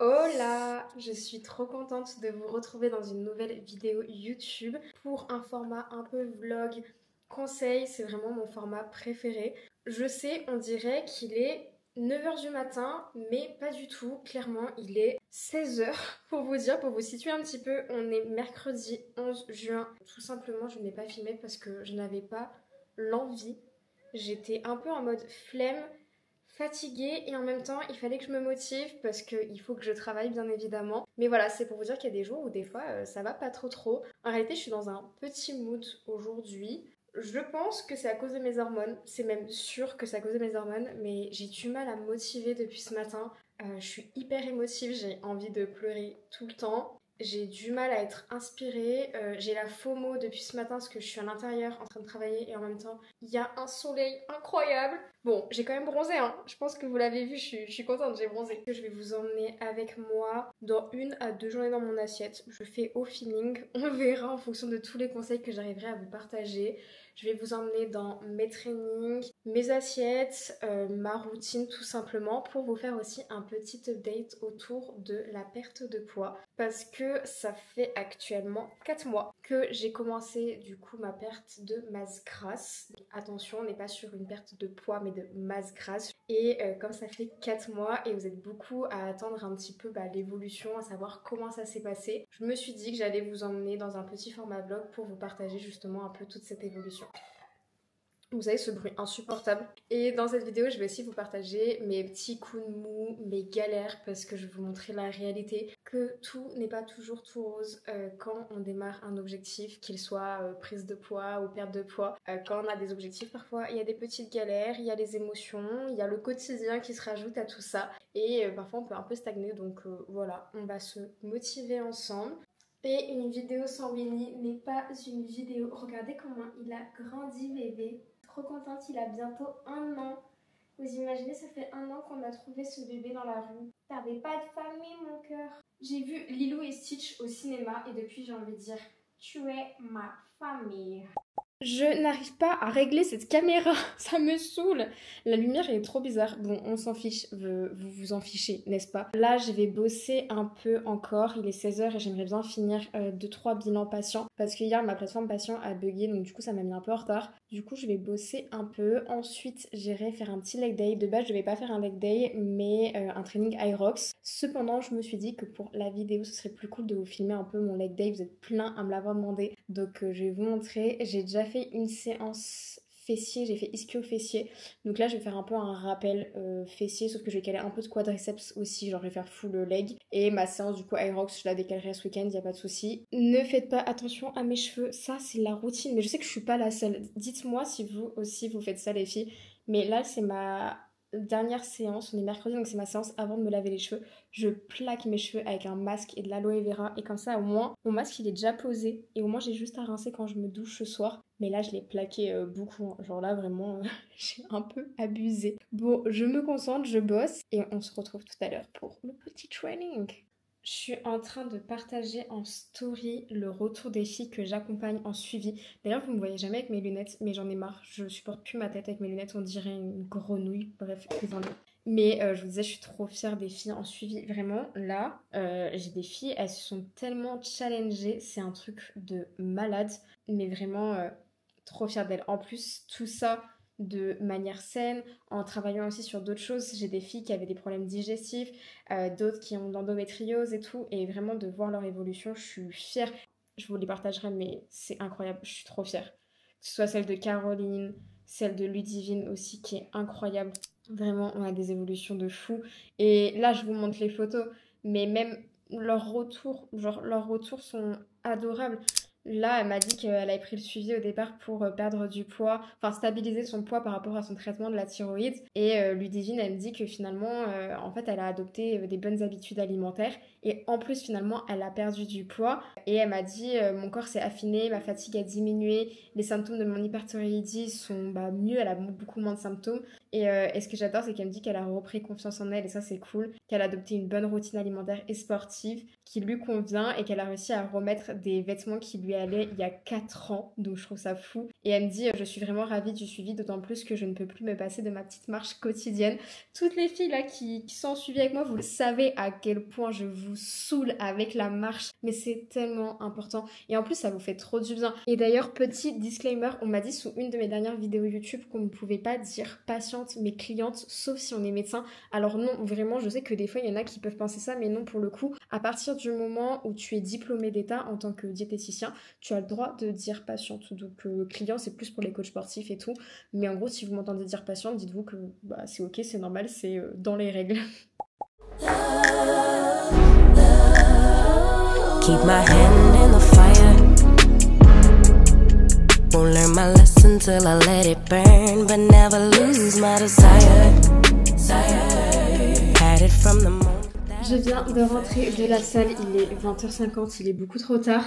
Hola, je suis trop contente de vous retrouver dans une nouvelle vidéo YouTube pour un format un peu vlog, conseil, c'est vraiment mon format préféré. Je sais, on dirait qu'il est 9h du matin, mais pas du tout, clairement il est 16h pour vous dire, pour vous situer un petit peu, on est mercredi 11 juin. Tout simplement je n'ai pas filmé parce que je n'avais pas l'envie, j'étais un peu en mode flemme, fatiguée et en même temps il fallait que je me motive parce qu'il faut que je travaille bien évidemment. Mais voilà, c'est pour vous dire qu'il y a des jours où des fois ça va pas trop. En réalité je suis dans un petit mood aujourd'hui. Je pense que c'est à cause de mes hormones, c'est même sûr que c'est à cause de mes hormones, mais j'ai du mal à me motiver depuis ce matin. Je suis hyper émotive, j'ai envie de pleurer tout le temps. J'ai du mal à être inspirée, j'ai la FOMO depuis ce matin parce que je suis à l'intérieur en train de travailler et en même temps il y a un soleil incroyable. Bon, j'ai quand même bronzé, hein. Je pense que vous l'avez vu, je suis contente, j'ai bronzé. Je vais vous emmener avec moi dans 1 à 2 journées dans mon assiette. Je fais au feeling, on verra en fonction de tous les conseils que j'arriverai à vous partager. Je vais vous emmener dans mes trainings, mes assiettes, ma routine tout simplement pour vous faire aussi un petit update autour de la perte de poids. Parce que ça fait actuellement 4 mois que j'ai commencé du coup ma perte de masse grasse. Attention, on n'est pas sur une perte de poids mais de masse grasse. Et comme ça fait 4 mois et vous êtes beaucoup à attendre un petit peu l'évolution, à savoir comment ça s'est passé, je me suis dit que j'allais vous emmener dans un petit format vlog pour vous partager justement un peu toute cette évolution. Vous savez, ce bruit insupportable. Et dans cette vidéo, je vais aussi vous partager mes petits coups de mou, mes galères, parce que je vais vous montrer la réalité, que tout n'est pas toujours tout rose quand on démarre un objectif, qu'il soit prise de poids ou perte de poids. Quand on a des objectifs, parfois, il y a des petites galères, il y a les émotions, il y a le quotidien qui se rajoute à tout ça. Et parfois, on peut un peu stagner, donc voilà, on va se motiver ensemble. Et une vidéo sans Winnie n'est pas une vidéo. Regardez comment il a grandi, bébé. Trop contente, il a bientôt 1 an. Vous imaginez, ça fait 1 an qu'on a trouvé ce bébé dans la rue. T'avais pas de famille, mon cœur. J'ai vu Lilo et Stitch au cinéma et depuis j'ai envie de dire, tu es ma famille. Je n'arrive pas à régler cette caméra, ça me saoule. La lumière est trop bizarre. Bon, on s'en fiche, vous vous en fichez, n'est-ce pas? Là, je vais bosser un peu encore. Il est 16h et j'aimerais bien finir 2-3 bilans patients. Parce qu'hier, ma plateforme patient a bugué, donc du coup, ça m'a mis un peu en retard. Du coup, je vais bosser un peu. Ensuite, j'irai faire un petit leg day. De base, je vais pas faire un leg day, mais un training Hyrox. Cependant, je me suis dit que pour la vidéo, ce serait plus cool de vous filmer un peu mon leg day. Vous êtes plein à me l'avoir demandé. Donc, je vais vous montrer. J'ai déjà fait une séance fessier, j'ai fait ischio-fessier. Donc là, je vais faire un peu un rappel fessier, sauf que je vais caler un peu de quadriceps aussi, genre je vais faire full leg. Et ma séance du coup Hyrox, je la décalerai ce week-end, y a pas de souci. Ne faites pas attention à mes cheveux, ça c'est la routine, mais je sais que je suis pas la seule. Dites-moi si vous aussi vous faites ça les filles. Mais là, c'est ma dernière séance, on est mercredi, donc c'est ma séance avant de me laver les cheveux. Je plaque mes cheveux avec un masque et de l'aloe vera et comme ça au moins mon masque il est déjà posé et au moins j'ai juste à rincer quand je me douche ce soir. Mais là je l'ai plaqué beaucoup, hein. Genre là vraiment j'ai un peu abusé. Bon, je me concentre, je bosse et on se retrouve tout à l'heure pour le petit training. Je suis en train de partager en story le retour des filles que j'accompagne en suivi. D'ailleurs, vous me voyez jamais avec mes lunettes, mais j'en ai marre. Je supporte plus ma tête avec mes lunettes, on dirait une grenouille. Bref, désolée. Mais je vous disais, je suis trop fière des filles en suivi. Vraiment, là, j'ai des filles, elles se sont tellement challengées. C'est un truc de malade. Mais vraiment, trop fière d'elles. En plus, tout ça de manière saine, en travaillant aussi sur d'autres choses. J'ai des filles qui avaient des problèmes digestifs, d'autres qui ont de l'endométriose et tout, et vraiment de voir leur évolution, je suis fière. Je vous les partagerai, mais c'est incroyable, je suis trop fière. Que ce soit celle de Caroline, celle de Ludivine aussi, qui est incroyable. Vraiment, on a des évolutions de fou. Et là, je vous montre les photos, mais même leurs retours, genre leurs retours sont adorables. Là, elle m'a dit qu'elle avait pris le suivi au départ pour perdre du poids, enfin stabiliser son poids par rapport à son traitement de la thyroïde. Et Ludivine, elle me dit que finalement, en fait, elle a adopté des bonnes habitudes alimentaires. Et en plus, finalement, elle a perdu du poids. Et elle m'a dit, mon corps s'est affiné, ma fatigue a diminué, les symptômes de mon hyperthyroïdie sont mieux, elle a beaucoup moins de symptômes. Et ce que j'adore, c'est qu'elle me dit qu'elle a repris confiance en elle, et ça c'est cool, qu'elle a adopté une bonne routine alimentaire et sportive qui lui convient, et qu'elle a réussi à remettre des vêtements qui lui allaient il y a 4 ans, donc je trouve ça fou. Et elle me dit, je suis vraiment ravie du suivi, d'autant plus que je ne peux plus me passer de ma petite marche quotidienne. Toutes les filles là qui sont suivies avec moi, vous le savez à quel point je vous saoule avec la marche, mais c'est tellement important, et en plus ça vous fait trop du bien. Et d'ailleurs, petit disclaimer, on m'a dit sous une de mes dernières vidéos YouTube qu'on ne pouvait pas dire patiente mais cliente, sauf si on est médecin. Alors non, vraiment, je sais que des fois il y en a qui peuvent penser ça, mais non, pour le coup, à partir du moment où tu es diplômé d'État en tant que diététicien, tu as le droit de dire patiente. Donc client, c'est plus pour les coachs sportifs et tout, mais en gros, si vous m'entendez dire patiente, dites-vous que bah, c'est ok, c'est normal, c'est dans les règles. Keep my hand in the fire. Won't learn my lesson till I let it burn, but never lose my desire. Had it from the moment. Je viens de rentrer de la salle, il est 20h50, il est beaucoup trop tard.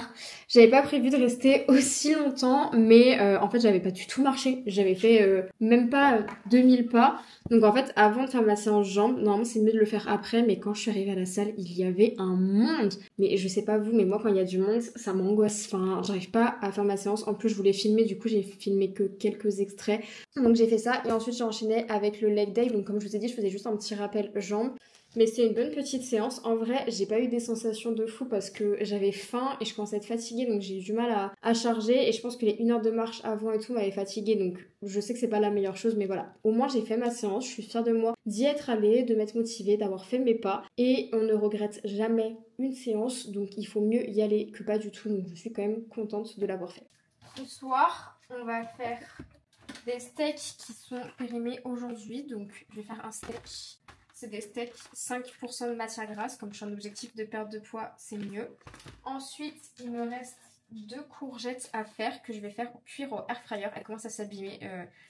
J'avais pas prévu de rester aussi longtemps, mais en fait j'avais pas du tout marché. J'avais fait même pas 2000 pas. Donc en fait, avant de faire ma séance jambes, normalement c'est mieux de le faire après, mais quand je suis arrivée à la salle, il y avait un monde. Mais je sais pas vous, mais moi quand il y a du monde, ça m'angoisse. Enfin, j'arrive pas à faire ma séance. En plus, je voulais filmer, du coup j'ai filmé que quelques extraits. Donc j'ai fait ça, et ensuite j'ai enchaîné avec le leg day. Donc comme je vous ai dit, je faisais juste un petit rappel jambes. Mais c'était une bonne petite séance. En vrai, j'ai pas eu des sensations de fou parce que j'avais faim et je commençais à être fatiguée, donc j'ai eu du mal à charger, et je pense que les 1 heure de marche avant et tout m'avaient fatiguée, donc je sais que c'est pas la meilleure chose, mais voilà. Au moins j'ai fait ma séance, je suis fière de moi d'y être allée, de m'être motivée, d'avoir fait mes pas, et on ne regrette jamais une séance, donc il faut mieux y aller que pas du tout, donc je suis quand même contente de l'avoir fait. Ce soir, on va faire des steaks qui sont périmés aujourd'hui, donc je vais faire un steak. C'est des steaks 5% de matière grasse, comme je suis en objectif de perte de poids, c'est mieux. Ensuite, il me reste 2 courgettes à faire que je vais faire cuire au air fryer. Elles commencent à s'abîmer.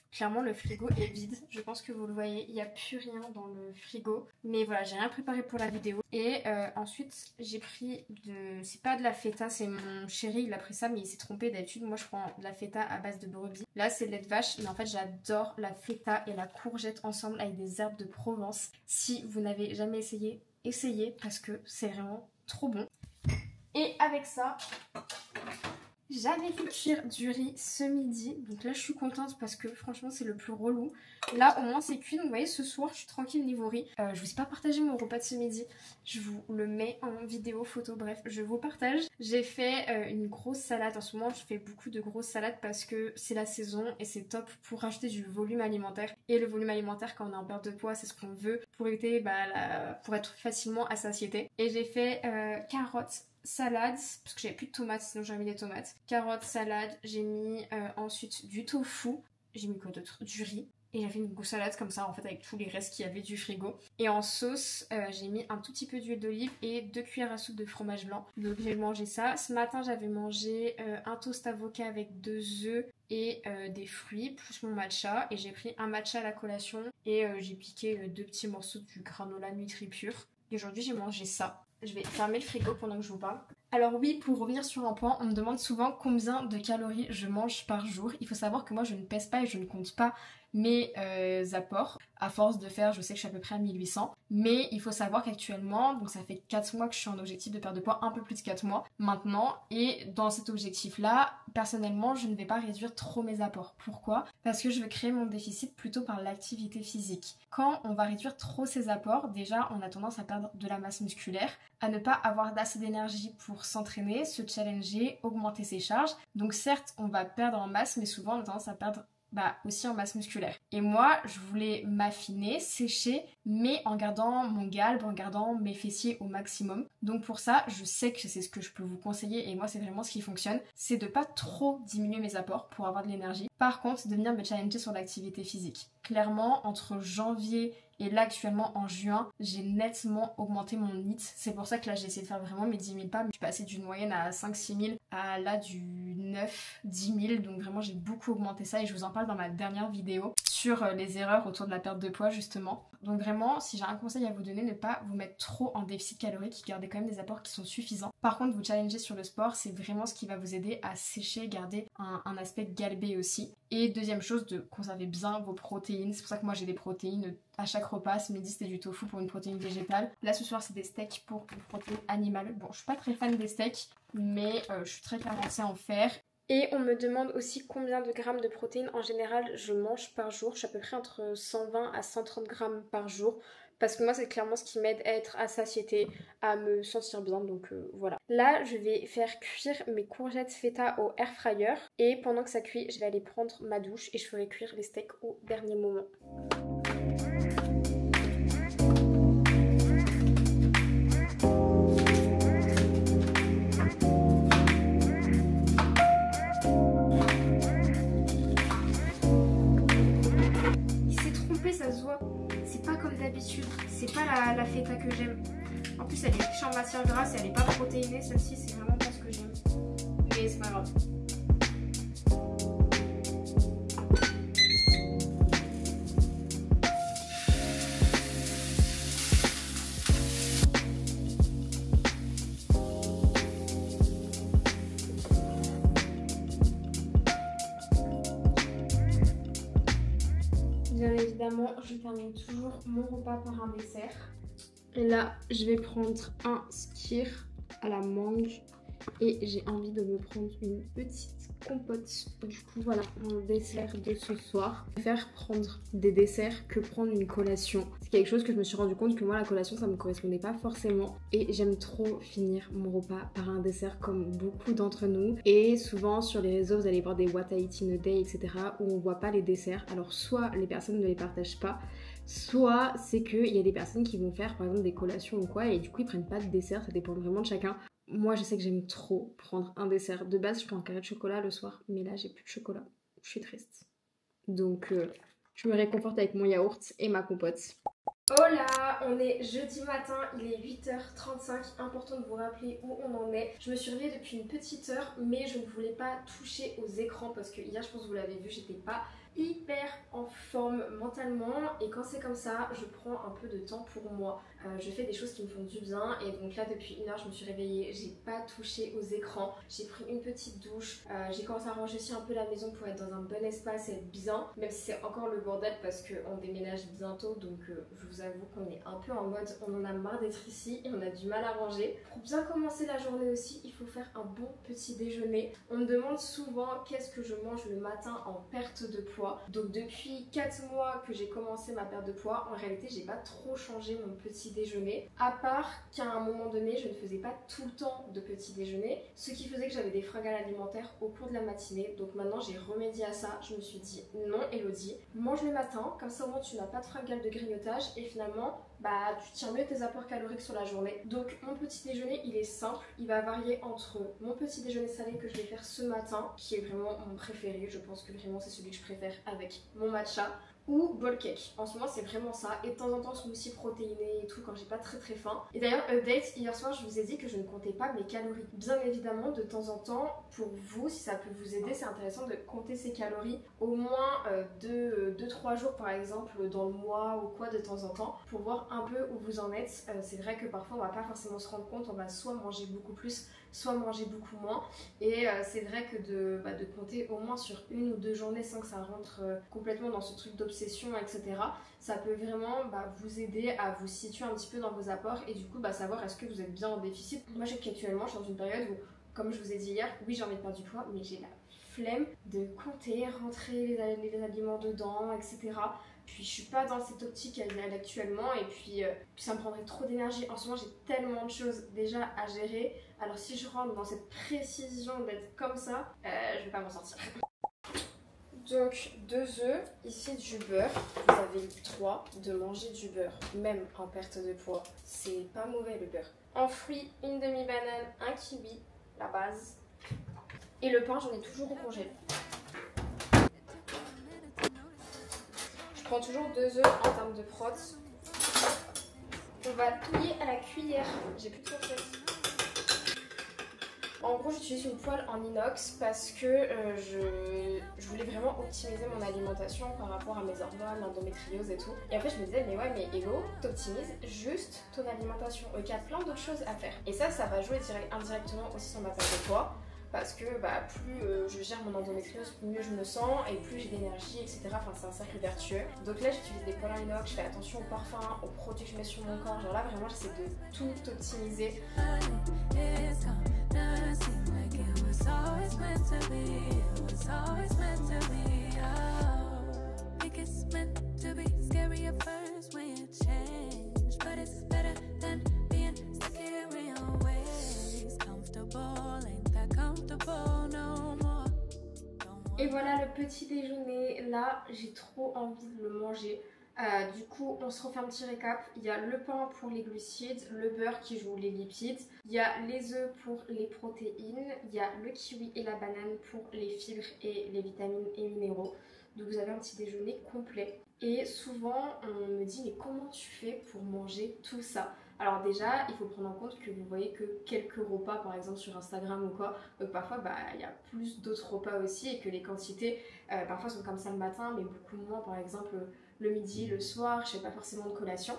Clairement, le frigo est vide. Je pense que vous le voyez, il n'y a plus rien dans le frigo. Mais voilà, j'ai rien préparé pour la vidéo. Et ensuite, j'ai pris de... C'est pas de la feta, c'est mon chéri, il a pris ça, mais il s'est trompé. D'habitude, moi, je prends de la feta à base de brebis. Là, c'est de lait de vache, mais en fait, j'adore la feta et la courgette ensemble avec des herbes de Provence. Si vous n'avez jamais essayé, essayez parce que c'est vraiment trop bon. Et avec ça, j'avais fait cuire du riz ce midi, donc là je suis contente parce que franchement c'est le plus relou. Là au moins c'est cuit, donc vous voyez ce soir je suis tranquille niveau riz. Je vous ai pas partagé mon repas de ce midi, je vous le mets en vidéo, photo, bref je vous partage. J'ai fait une grosse salade, en ce moment je fais beaucoup de grosses salades parce que c'est la saison et c'est top pour rajouter du volume alimentaire. Et le volume alimentaire quand on est en perte de poids c'est ce qu'on veut pour éviter, pour être facilement à satiété. Et j'ai fait carottes, salade, parce que j'avais plus de tomates, sinon j'aurais mis des tomates. Carottes, salade, j'ai mis ensuite du tofu, j'ai mis quoi d'autre? Du riz. Et j'ai fait une grosse salade comme ça en fait avec tous les restes qu'il y avait du frigo. Et en sauce, j'ai mis un tout petit peu d'huile d'olive et 2 cuillères à soupe de fromage blanc. Donc j'ai mangé ça. Ce matin j'avais mangé un toast avocat avec 2 œufs et des fruits, plus mon matcha. Et j'ai pris un matcha à la collation et j'ai piqué 2 petits morceaux du granola Nutri-Pure. Et aujourd'hui j'ai mangé ça. Je vais fermer le frigo pendant que je vous parle. Alors oui, pour revenir sur un point, on me demande souvent combien de calories je mange par jour. Il faut savoir que moi je ne pèse pas et je ne compte pas mes apports. À force de faire, je sais que je suis à peu près à 1800. Mais il faut savoir qu'actuellement, donc ça fait 4 mois que je suis en objectif de perte de poids, un peu plus de 4 mois maintenant. Et dans cet objectif-là, personnellement, je ne vais pas réduire trop mes apports. Pourquoi? Parce que je veux créer mon déficit plutôt par l'activité physique. Quand on va réduire trop ses apports, déjà on a tendance à perdre de la masse musculaire, à ne pas avoir assez d'énergie pour s'entraîner, se challenger, augmenter ses charges. Donc certes, on va perdre en masse, mais souvent on a tendance à perdre aussi en masse musculaire. Et moi, je voulais m'affiner, sécher, mais en gardant mon galbe, en gardant mes fessiers au maximum. Donc pour ça, je sais que c'est ce que je peux vous conseiller, et moi c'est vraiment ce qui fonctionne, c'est de pas trop diminuer mes apports pour avoir de l'énergie. Par contre, de venir me challenger sur l'activité physique. Clairement, entre janvier Et là actuellement en juin, j'ai nettement augmenté mon NEAT. C'est pour ça que là j'ai essayé de faire vraiment mes 10 000 pas. Je suis passée d'une moyenne à 5-6 000 à là du 9-10 000. Donc vraiment j'ai beaucoup augmenté ça et je vous en parle dans ma dernière vidéo sur les erreurs autour de la perte de poids justement. Donc vraiment, si j'ai un conseil à vous donner, ne pas vous mettre trop en déficit calorique, garder quand même des apports qui sont suffisants. Par contre, vous challenger sur le sport, c'est vraiment ce qui va vous aider à sécher, garder un aspect galbé aussi. Et deuxième chose, de conserver bien vos protéines. C'est pour ça que moi j'ai des protéines à chaque repas. Ce midi c'était du tofu pour une protéine végétale. Là ce soir c'est des steaks pour une protéine animale. Bon, je suis pas très fan des steaks, mais je suis très carencée en fer. Et on me demande aussi combien de grammes de protéines en général je mange par jour. Je suis à peu près entre 120 à 130 grammes par jour. Parce que moi c'est clairement ce qui m'aide à être à satiété, à me sentir bien, donc voilà. Là je vais faire cuire mes courgettes feta au air fryer. Et pendant que ça cuit, je vais aller prendre ma douche et je ferai cuire les steaks au dernier moment. Ça se voit, c'est pas comme d'habitude, c'est pas la feta que j'aime. En plus elle est riche en matière grasse et elle est pas protéinée, celle-ci c'est vraiment pas ce que j'aime. Mais c'est pas grave. Bien évidemment, je termine toujours mon repas par un dessert. Et là, je vais prendre un skyr à la mangue. Et j'ai envie de me prendre une petite compote. Du coup, voilà mon dessert de ce soir. Je préfère prendre des desserts que prendre une collation. C'est quelque chose que je me suis rendu compte que moi, la collation, ça me correspondait pas forcément. Et j'aime trop finir mon repas par un dessert comme beaucoup d'entre nous. Et souvent, sur les réseaux, vous allez voir des what I eat in a day, etc. où on voit pas les desserts. Alors, soit les personnes ne les partagent pas, soit c'est qu'il y a des personnes qui vont faire, par exemple, des collations ou quoi. Et du coup, ils prennent pas de dessert. Ça dépend vraiment de chacun. Moi, je sais que j'aime trop prendre un dessert. De base, je prends un carré de chocolat le soir, mais là, j'ai plus de chocolat. Je suis triste. Donc, je me réconforte avec mon yaourt et ma compote. Hola, on est jeudi matin, il est 8h35, important de vous rappeler où on en est. Je me suis réveillée depuis une petite heure, mais je ne voulais pas toucher aux écrans parce que hier, je pense que vous l'avez vu, j'étais pas hyper en forme mentalement et quand c'est comme ça, je prends un peu de temps pour moi. Je fais des choses qui me font du bien et donc là depuis une heure je me suis réveillée, j'ai pas touché aux écrans, j'ai pris une petite douche, j'ai commencé à ranger aussi un peu la maison pour être dans un bon espace et être bien, même si c'est encore le bordel parce qu'on déménage bientôt, donc je vous avoue qu'on est un peu en mode on en a marre d'être ici et on a du mal à ranger. Pour bien commencer la journée aussi, il faut faire un bon petit déjeuner. On me demande souvent qu'est-ce que je mange le matin en perte de poids. Donc depuis 4 mois que j'ai commencé ma perte de poids, en réalité j'ai pas trop changé mon petit déjeuner, à part qu'à un moment donné je ne faisais pas tout le temps de petit déjeuner, ce qui faisait que j'avais des fringales alimentaires au cours de la matinée. Donc maintenant j'ai remédié à ça, je me suis dit non Elodie, mange le matin, comme ça au moins tu n'as pas de fringales de grignotage et finalement bah tu tiens mieux tes apports caloriques sur la journée. Donc mon petit déjeuner il est simple, il va varier entre mon petit déjeuner salé que je vais faire ce matin, qui est vraiment mon préféré, je pense que vraiment c'est celui que je préfère avec mon matcha, ou bowl cake. En ce moment c'est vraiment ça, et de temps en temps smoothie protéiné et tout quand j'ai pas très faim. Et d'ailleurs update, hier soir je vous ai dit que je ne comptais pas mes calories. Bien évidemment de temps en temps, pour vous si ça peut vous aider, c'est intéressant de compter ses calories au moins 2-3 jours par exemple dans le mois ou quoi de temps en temps, pour voir un peu où vous en êtes. C'est vrai que parfois on va pas forcément se rendre compte, on va soit manger beaucoup plus, soit manger beaucoup moins, et c'est vrai que de compter au moins sur 1 ou 2 journées sans que ça rentre complètement dans ce truc d'obsession, etc. Ça peut vraiment vous aider à vous situer un petit peu dans vos apports et du coup savoir est-ce que vous êtes bien en déficit. Moi je sais qu'actuellement je suis dans une période où, comme je vous ai dit hier, oui j'ai envie de perdre du poids, mais j'ai la flemme de compter, rentrer les aliments dedans, etc. Puis je suis pas dans cette optique actuellement et puis ça me prendrait trop d'énergie. En ce moment j'ai tellement de choses déjà à gérer, alors si je rentre dans cette précision d'être comme ça, je vais pas m'en sortir. Donc 2 œufs, ici du beurre, vous avez le droit de manger du beurre, même en perte de poids, c'est pas mauvais le beurre. En fruits, une demi-banane, un kiwi, la base. Et le pain j'en ai toujours au congèle. Je prends toujours 2 œufs en termes de prot, On va plier à la cuillère. J'ai plus de fourchette. En gros, j'utilise une poêle en inox parce que je voulais vraiment optimiser mon alimentation par rapport à mes hormones, l'endométriose et tout. Et en fait, je me disais, mais ouais, mais Hello, t'optimises juste ton alimentation. Ok, il y a plein d'autres choses à faire. Et ça va jouer indirectement aussi sur ma perte de poids. Parce que plus je gère mon endométriose, plus mieux je me sens et plus j'ai d'énergie, etc. Enfin, c'est un cercle vertueux. Donc là, j'utilise des poêles en inox, je fais attention aux parfums, aux produits que je mets sur mon corps. Genre là, vraiment, j'essaie de tout optimiser. Et voilà le petit déjeuner, là j'ai trop envie de le manger. Du coup on se refait un petit récap. Il y a le pain pour les glucides, le beurre qui joue les lipides, il y a les œufs pour les protéines, il y a le kiwi et la banane pour les fibres et les vitamines et minéraux. Donc vous avez un petit déjeuner complet. Et souvent on me dit mais comment tu fais pour manger tout ça? Alors déjà, il faut prendre en compte que vous voyez que quelques repas par exemple sur Instagram ou quoi, donc parfois il y a plus d'autres repas aussi et que les quantités parfois sont comme ça le matin mais beaucoup moins par exemple le midi, le soir, je fais pas forcément de collation.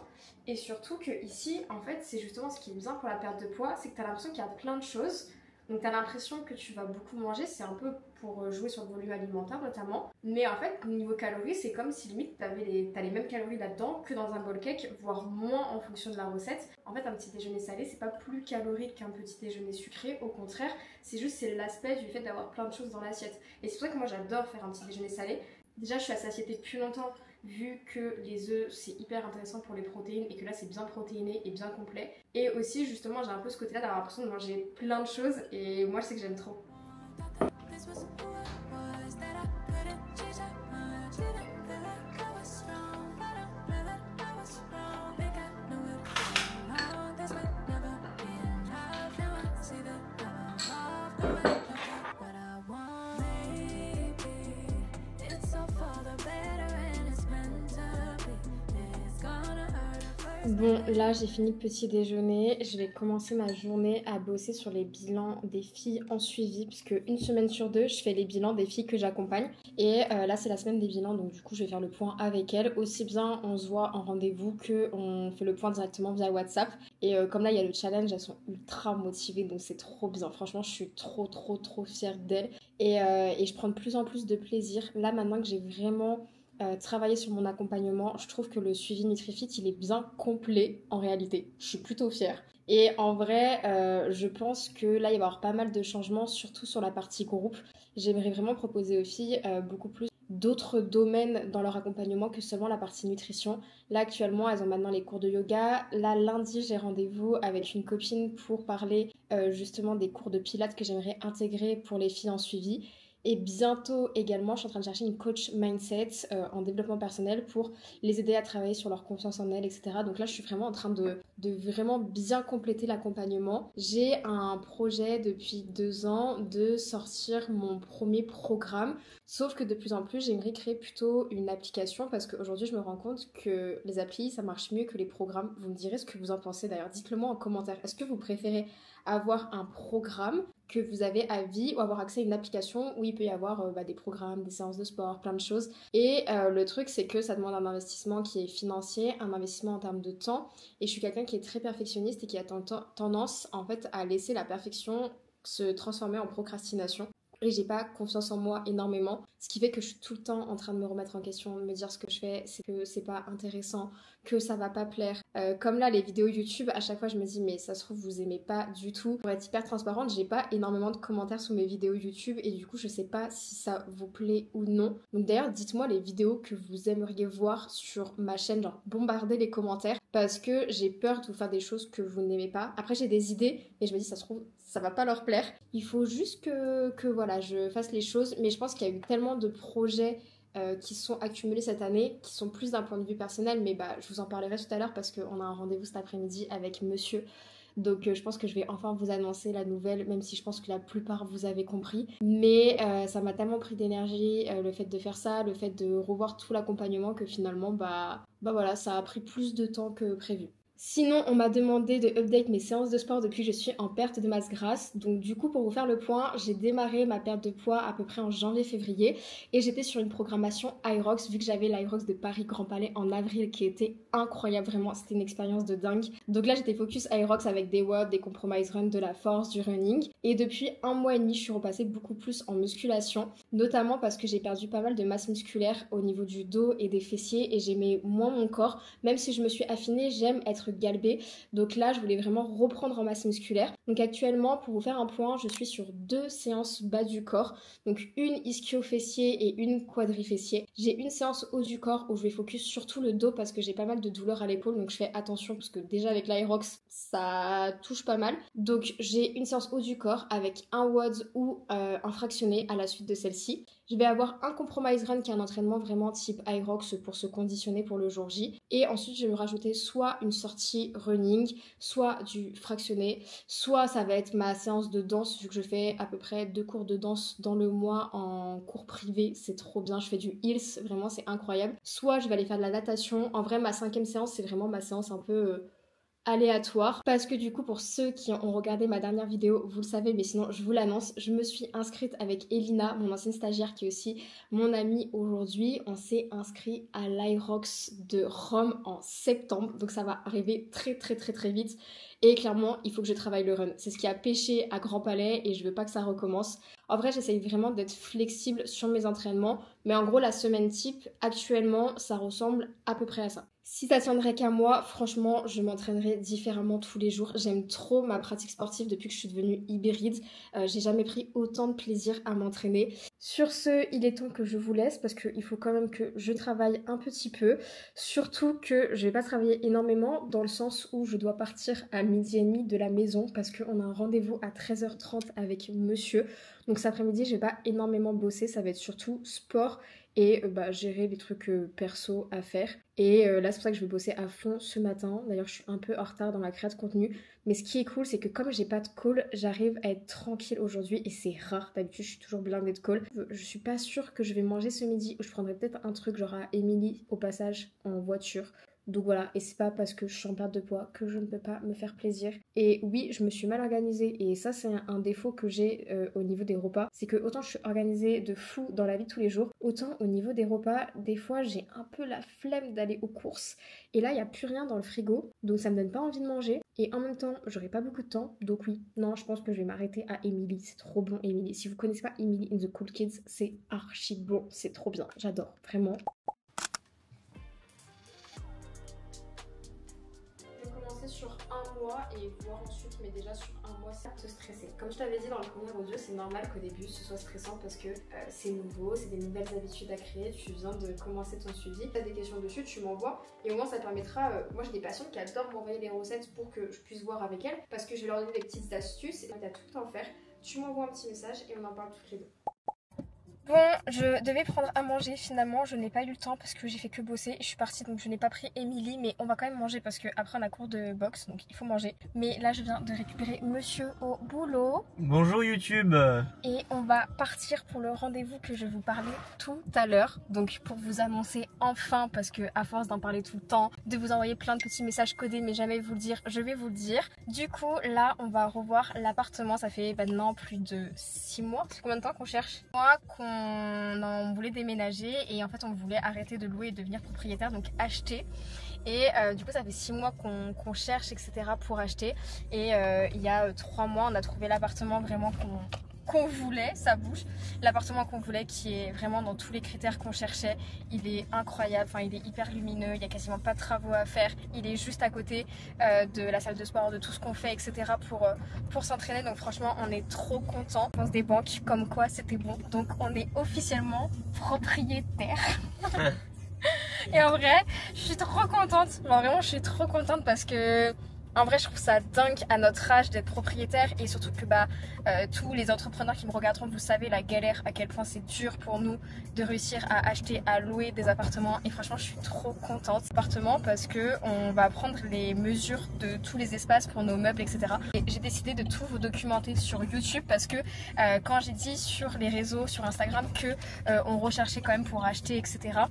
Et surtout que ici en fait c'est justement ce qui est bien pour la perte de poids, c'est que tu as l'impression qu'il y a plein de choses. Donc tu as l'impression que tu vas beaucoup manger, c'est un peu pour jouer sur le volume alimentaire notamment. Mais en fait, niveau calories, c'est comme si limite t'as les mêmes calories là-dedans que dans un bowl cake, voire moins en fonction de la recette. En fait, un petit déjeuner salé, c'est pas plus calorique qu'un petit déjeuner sucré, au contraire, c'est l'aspect du fait d'avoir plein de choses dans l'assiette. Et c'est pour ça que moi j'adore faire un petit déjeuner salé. Déjà, je suis à satiété depuis longtemps, vu que les œufs c'est hyper intéressant pour les protéines et que là c'est bien protéiné et bien complet. Et aussi justement j'ai un peu ce côté là d'avoir l'impression de manger plein de choses et moi je sais que j'aime trop. Bon, là j'ai fini le petit déjeuner, je vais commencer ma journée à bosser sur les bilans des filles en suivi puisque une semaine sur deux je fais les bilans des filles que j'accompagne et là c'est la semaine des bilans donc du coup je vais faire le point avec elles, aussi bien on se voit en rendez-vous que on fait le point directement via WhatsApp et comme là il y a le challenge, elles sont ultra motivées donc c'est trop bien, franchement je suis trop fière d'elles et je prends de plus en plus de plaisir là maintenant que j'ai vraiment travailler sur mon accompagnement. Je trouve que le suivi NutriFit, il est bien complet en réalité. Je suis plutôt fière. Et en vrai, je pense que là, il va y avoir pas mal de changements, surtout sur la partie groupe. J'aimerais vraiment proposer aux filles beaucoup plus d'autres domaines dans leur accompagnement que seulement la partie nutrition. Là, actuellement, elles ont maintenant les cours de yoga. Là, lundi, j'ai rendez-vous avec une copine pour parler justement des cours de pilates que j'aimerais intégrer pour les filles en suivi. Et bientôt également, je suis en train de chercher une coach mindset en développement personnel pour les aider à travailler sur leur confiance en elles, etc. Donc là, je suis vraiment en train de vraiment bien compléter l'accompagnement. J'ai un projet depuis 2 ans de sortir mon premier programme. Sauf que de plus en plus, j'aimerais créer plutôt une application parce qu'aujourd'hui, je me rends compte que les applis, ça marche mieux que les programmes. Vous me direz ce que vous en pensez d'ailleurs. Dites-le moi en commentaire. Est-ce que vous préférez avoir un programme que vous avez à vie ou avoir accès à une application où il peut y avoir des programmes, des séances de sport, plein de choses. Et le truc, c'est que ça demande un investissement qui est financier, un investissement en termes de temps. Et je suis quelqu'un qui est très perfectionniste et qui a tendance en fait à laisser la perfection se transformer en procrastination. Et j'ai pas confiance en moi énormément, ce qui fait que je suis tout le temps en train de me remettre en question, de me dire ce que je fais, c'est que c'est pas intéressant, que ça va pas plaire. Comme là, les vidéos YouTube, à chaque fois je me dis mais ça se trouve vous aimez pas du tout. Pour être hyper transparente, j'ai pas énormément de commentaires sous mes vidéos YouTube et du coup je sais pas si ça vous plaît ou non. Donc d'ailleurs dites-moi les vidéos que vous aimeriez voir sur ma chaîne, genre bombardez les commentaires parce que j'ai peur de vous faire des choses que vous n'aimez pas. Après j'ai des idées et je me dis ça se trouve ça va pas leur plaire. Il faut juste que voilà, je fasse les choses. Mais je pense qu'il y a eu tellement de projets qui sont accumulés cette année, qui sont plus d'un point de vue personnel. Mais je vous en parlerai tout à l'heure parce qu'on a un rendez-vous cet après-midi avec monsieur. Donc je pense que je vais enfin vous annoncer la nouvelle, même si je pense que la plupart vous avez compris. Mais ça m'a tellement pris d'énergie, le fait de faire ça, le fait de revoir tout l'accompagnement que finalement, voilà, ça a pris plus de temps que prévu. Sinon, on m'a demandé de update mes séances de sport depuis que je suis en perte de masse grasse. Donc du coup, pour vous faire le point, j'ai démarré ma perte de poids à peu près en janvier-février et j'étais sur une programmation Hyrox vu que j'avais l'Hyrox de Paris Grand Palais en avril qui était incroyable, vraiment, c'était une expérience de dingue. Donc là, j'étais focus Hyrox avec des WOD, des compromise run, de la force, du running. Et depuis 1 mois et demi, je suis repassée beaucoup plus en musculation, notamment parce que j'ai perdu pas mal de masse musculaire au niveau du dos et des fessiers et j'aimais moins mon corps. Même si je me suis affinée, j'aime être galbée. Donc là, je voulais vraiment reprendre en masse musculaire. Donc actuellement, pour vous faire un point, je suis sur 2 séances bas du corps. Donc une ischio-fessier et une quadrifessier. J'ai une séance haut du corps où je vais focus surtout le dos parce que j'ai pas mal de douleurs à l'épaule. Donc je fais attention parce que déjà avec l'Hyrox, ça touche pas mal. Donc j'ai une séance haut du corps avec un WOD ou un fractionné à la suite de celle-ci. Je vais avoir un compromise run qui est un entraînement vraiment type Hyrox pour se conditionner pour le jour J. Et ensuite, je vais me rajouter soit une sortie running, soit du fractionné, soit ça va être ma séance de danse vu que je fais à peu près 2 cours de danse dans le mois en cours privé. C'est trop bien, je fais du heels, vraiment c'est incroyable. Soit je vais aller faire de la natation. En vrai, ma 5e séance, c'est vraiment ma séance un peu aléatoire parce que du coup pour ceux qui ont regardé ma dernière vidéo vous le savez mais sinon je vous l'annonce, je me suis inscrite avec Elina, mon ancienne stagiaire qui est aussi mon amie aujourd'hui. On s'est inscrit à l'Hyrox de Rome en septembre, donc ça va arriver très vite et clairement il faut que je travaille le run, c'est ce qui a pêché à Grand Palais et je veux pas que ça recommence. En vrai j'essaye vraiment d'être flexible sur mes entraînements mais en gros la semaine type actuellement ça ressemble à peu près à ça. Si ça tiendrait qu'à moi, franchement, je m'entraînerais différemment tous les jours. J'aime trop ma pratique sportive depuis que je suis devenue hybride. J'ai jamais pris autant de plaisir à m'entraîner. Sur ce, il est temps que je vous laisse parce qu'il faut quand même que je travaille un petit peu. Surtout que je vais pas travailler énormément dans le sens où je dois partir à 12h30 de la maison parce qu'on a un rendez-vous à 13h30 avec monsieur. Donc cet après-midi, je vais pas énormément bosser. Ça va être surtout sport et gérer les trucs perso à faire. Et là c'est pour ça que je vais bosser à fond ce matin. D'ailleurs je suis un peu en retard dans la création de contenu. Mais ce qui est cool c'est que comme j'ai pas de call, j'arrive à être tranquille aujourd'hui. Et c'est rare, d'habitude je suis toujours blindée de call. Je suis pas sûre que je vais manger ce midi. Ou je prendrai peut-être un truc genre à Émilie au passage en voiture. Donc voilà, et c'est pas parce que je suis en perte de poids que je ne peux pas me faire plaisir. Et oui, je me suis mal organisée et ça c'est un défaut que j'ai au niveau des repas. C'est que autant je suis organisée de fou dans la vie de tous les jours, autant au niveau des repas, des fois j'ai un peu la flemme d'aller aux courses. Et là, il n'y a plus rien dans le frigo, donc ça me donne pas envie de manger. Et en même temps, j'aurai pas beaucoup de temps, donc oui, non, je pense que je vais m'arrêter à Émilie. C'est trop bon Émilie. Si vous connaissez pas Émilie in the Cool Kids, c'est archi bon, c'est trop bien, j'adore, vraiment. Sur 1 mois et voir ensuite, mais déjà sur 1 mois c'est te stresser. Comme je t'avais dit dans le premier audio, c'est normal qu'au début ce soit stressant parce que c'est nouveau, c'est des nouvelles habitudes à créer, tu viens de commencer ton suivi. Si tu as des questions dessus, tu m'envoies et au moins ça permettra, moi j'ai des patientes qui adorent m'envoyer des recettes pour que je puisse voir avec elles parce que je vais leur donner des petites astuces et tu as tout à en faire. Tu m'envoies un petit message et on en parle toutes les deux. Bon, je devais prendre à manger finalement, je n'ai pas eu le temps parce que j'ai fait que bosser. Je suis partie donc je n'ai pas pris Émilie, mais on va quand même manger parce qu'après on a cours de boxe donc il faut manger. Mais là je viens de récupérer monsieur au boulot. Bonjour YouTube. Et on va partir pour le rendez-vous que je vous parlais tout à l'heure. Donc pour vous annoncer enfin, parce que à force d'en parler tout le temps, de vous envoyer plein de petits messages codés mais jamais vous le dire, je vais vous le dire. Du coup là on va revoir l'appartement, ça fait maintenant plus de 6 mois. C'est combien de temps qu'on cherche? Moi on voulait déménager et en fait on voulait arrêter de louer et devenir propriétaire, donc acheter. Et du coup ça fait 6 mois qu'on cherche etc pour acheter. Et il y a 3 mois on a trouvé l'appartement vraiment qu'on voulait, ça bouge. L'appartement qu'on voulait qui est vraiment dans tous les critères qu'on cherchait. Il est incroyable, enfin il est hyper lumineux, il n'y a quasiment pas de travaux à faire. Il est juste à côté de la salle de sport, de tout ce qu'on fait etc pour s'entraîner. Donc franchement on est trop contents. On pense des banques comme quoi c'était bon. Donc on est officiellement propriétaire. Et en vrai je suis trop contente, genre vraiment je suis trop contente parce que en vrai je trouve ça dingue à notre âge d'être propriétaire. Et surtout que tous les entrepreneurs qui me regarderont, vous savez la galère à quel point c'est dur pour nous de réussir à acheter, à louer des appartements. Et franchement je suis trop contente appartement parce que on va prendre les mesures de tous les espaces pour nos meubles etc. Et j'ai décidé de tout vous documenter sur YouTube parce que quand j'ai dit sur les réseaux, sur Instagram que on recherchait quand même pour acheter etc,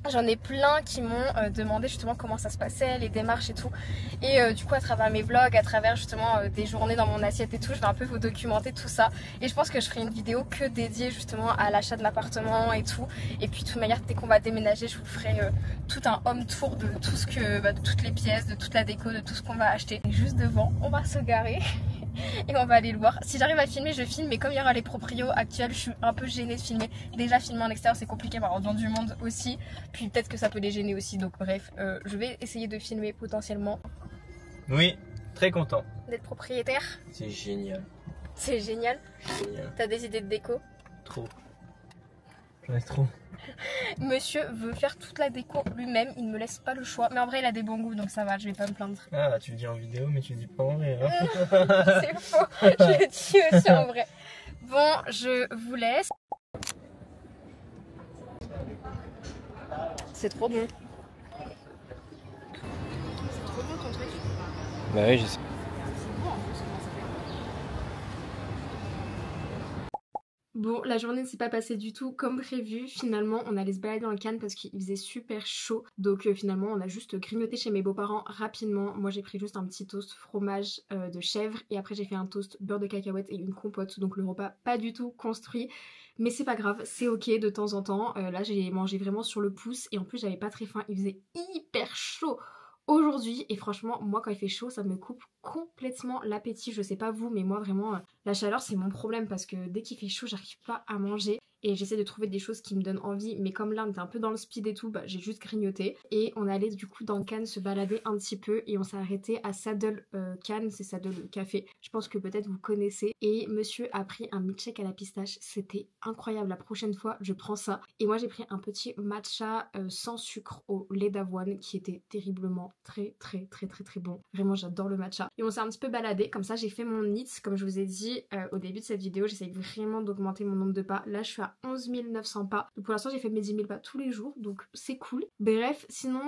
J'en ai plein qui m'ont demandé justement comment ça se passait, les démarches et tout. Et du coup à travers mes vlogs, à travers justement des journées dans mon assiette et tout, je vais un peu vous documenter tout ça. Et je pense que je ferai une vidéo que dédiée justement à l'achat de l'appartement et tout. Et puis de toute manière dès qu'on va déménager, je vous ferai tout un home tour de tout ce que, de toutes les pièces, de toute la déco, de tout ce qu'on va acheter. Et juste devant, on va se garer. Et on va aller le voir. Si j'arrive à filmer, je filme, mais comme il y aura les proprios actuels, je suis un peu gênée de filmer. Déjà filmer en extérieur c'est compliqué par ordre du monde aussi. Puis peut-être que ça peut les gêner aussi, donc bref, je vais essayer de filmer potentiellement. Oui, très content. D'être propriétaire. C'est génial. C'est génial. Génial. T'as des idées de déco? Trop. J'en ai trop. Monsieur veut faire toute la déco lui-même, il ne me laisse pas le choix. Mais en vrai il a des bons goûts donc ça va, je vais pas me plaindre. Ah, tu le dis en vidéo mais tu le dis pas en vrai. Hein. C'est faux, je le dis aussi en vrai. Bon, je vous laisse. C'est trop bon. C'est trop bon ton truc. Bah oui, je sais. Bon, la journée ne s'est pas passée du tout comme prévu. Finalement, on allait se balader en Cannes parce qu'il faisait super chaud. Donc finalement, on a juste grignoté chez mes beaux-parents rapidement. Moi, j'ai pris juste un petit toast fromage de chèvre. Et après, j'ai fait un toast beurre de cacahuète et une compote. Donc le repas pas du tout construit. Mais c'est pas grave, c'est ok de temps en temps. Là, j'ai mangé vraiment sur le pouce. Et en plus, j'avais pas très faim. Il faisait hyper chaud aujourd'hui. Et franchement, moi, quand il fait chaud, ça me coupe complètement l'appétit. Je sais pas vous, mais moi, vraiment, la chaleur, c'est mon problème. Parce que dès qu'il fait chaud, j'arrive pas à manger. Et j'essaie de trouver des choses qui me donnent envie. Mais comme là, on était un peu dans le speed et tout, bah, j'ai juste grignoté. Et on allait du coup dans Cannes se balader un petit peu. Et on s'est arrêté à Saddle Cannes, c'est Saddle Café. Je pense que peut-être vous connaissez. Et monsieur a pris un milkshake à la pistache. C'était incroyable. La prochaine fois, je prends ça. Et moi, j'ai pris un petit matcha sans sucre au lait d'avoine qui était terriblement très bon. Vraiment, j'adore le matcha. Et on s'est un petit peu baladé. Comme ça, j'ai fait mon NEAT. Comme je vous ai dit au début de cette vidéo, j'essaye vraiment d'augmenter mon nombre de pas. Là, je suis à 11 900 pas. Donc pour l'instant, j'ai fait mes 10 000 pas tous les jours. Donc c'est cool. Bref, sinon,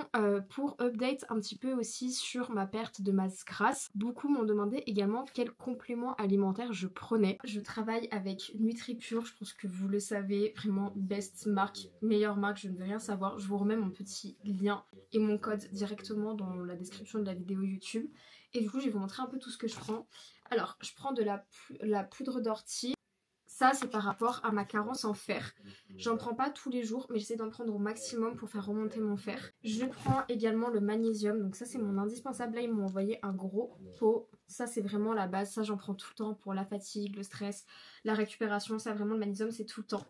pour update un petit peu aussi sur ma perte de masse grasse, beaucoup m'ont demandé également quel complément alimentaire je prenais. Je travaille avec NutriPure. Je pense que vous le savez. Vraiment, best marque, meilleure marque. Je ne veux rien savoir. Je vous remets mon petit lien et mon code directement dans la description de la vidéo YouTube. Et du coup, je vais vous montrer un peu tout ce que je prends. Alors, je prends de la poudre d'ortie. Ça, c'est par rapport à ma carence en fer. J'en prends pas tous les jours, mais j'essaie d'en prendre au maximum pour faire remonter mon fer. Je prends également le magnésium. Donc ça, c'est mon indispensable. Là, ils m'ont envoyé un gros pot. Ça, c'est vraiment la base. Ça, j'en prends tout le temps pour la fatigue, le stress, la récupération. Ça, vraiment, le magnésium, c'est tout le temps.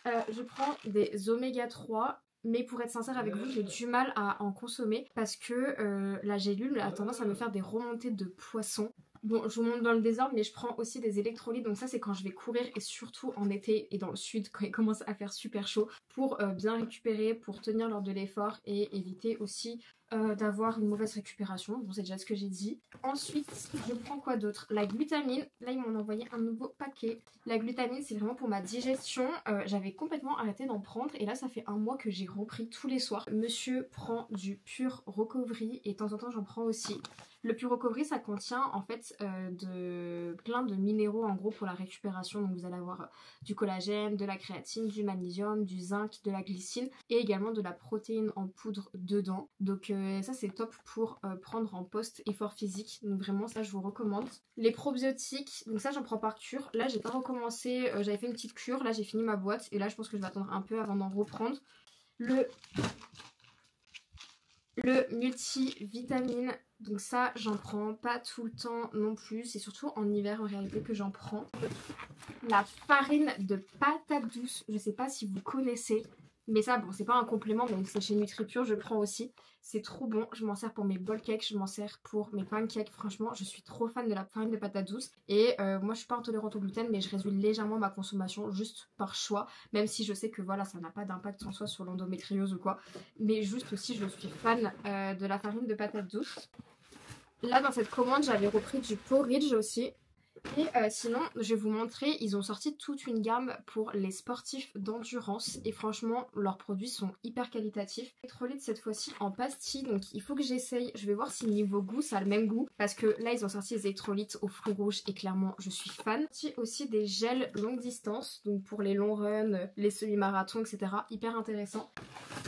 Je prends des oméga 3. Mais pour être sincère avec vous, j'ai du mal à en consommer parce que la gélule a tendance à me faire des remontées de poisson. Bon, je vous montre dans le désordre, mais je prends aussi des électrolytes. Donc ça, c'est quand je vais courir et surtout en été et dans le sud, quand il commence à faire super chaud, pour bien récupérer, pour tenir lors de l'effort et éviter aussi d'avoir une mauvaise récupération. Bon, c'est déjà ce que j'ai dit. Ensuite, je prends quoi d'autre? La glutamine. Là, ils m'ont envoyé un nouveau paquet. La glutamine, c'est vraiment pour ma digestion. J'avais complètement arrêté d'en prendre et là, ça fait un mois que j'ai repris tous les soirs. Monsieur prend du Pure Recovery et de temps en temps, j'en prends aussi. Le Pure Recovery, ça contient en fait plein de minéraux en gros pour la récupération. Donc vous allez avoir du collagène, de la créatine, du magnésium, du zinc, de la glycine et également de la protéine en poudre dedans. Donc ça c'est top pour prendre en post-effort physique. Donc vraiment ça je vous recommande. Les probiotiques, donc ça j'en prends par cure. Là j'ai pas recommencé, j'avais fait une petite cure, là j'ai fini ma boîte et là je pense que je vais attendre un peu avant d'en reprendre. Le multivitamine, donc ça j'en prends pas tout le temps non plus, c'est surtout en hiver en réalité que j'en prends. La farine de patate douce, je sais pas si vous connaissez, mais ça bon c'est pas un complément mais c'est chez NutriPure, je prends aussi. C'est trop bon, je m'en sers pour mes bowl cakes, je m'en sers pour mes pancakes. Franchement, je suis trop fan de la farine de patate douce. Et moi, je suis pas intolérante au gluten, mais je réduis légèrement ma consommation juste par choix. Même si je sais que voilà, ça n'a pas d'impact en soi sur l'endométriose ou quoi. Mais juste aussi, je suis fan de la farine de patate douce. Là, dans cette commande, j'avais repris du porridge aussi. Et sinon, je vais vous montrer, ils ont sorti toute une gamme pour les sportifs d'endurance et franchement, leurs produits sont hyper qualitatifs. Électrolyte cette fois-ci en pastille, donc il faut que j'essaye. Je vais voir si niveau goût, ça a le même goût parce que là, ils ont sorti les électrolytes au fruits rouges et clairement, je suis fan. Aussi des gels longue distance, donc pour les longs runs, les semi-marathons, etc. Hyper intéressant.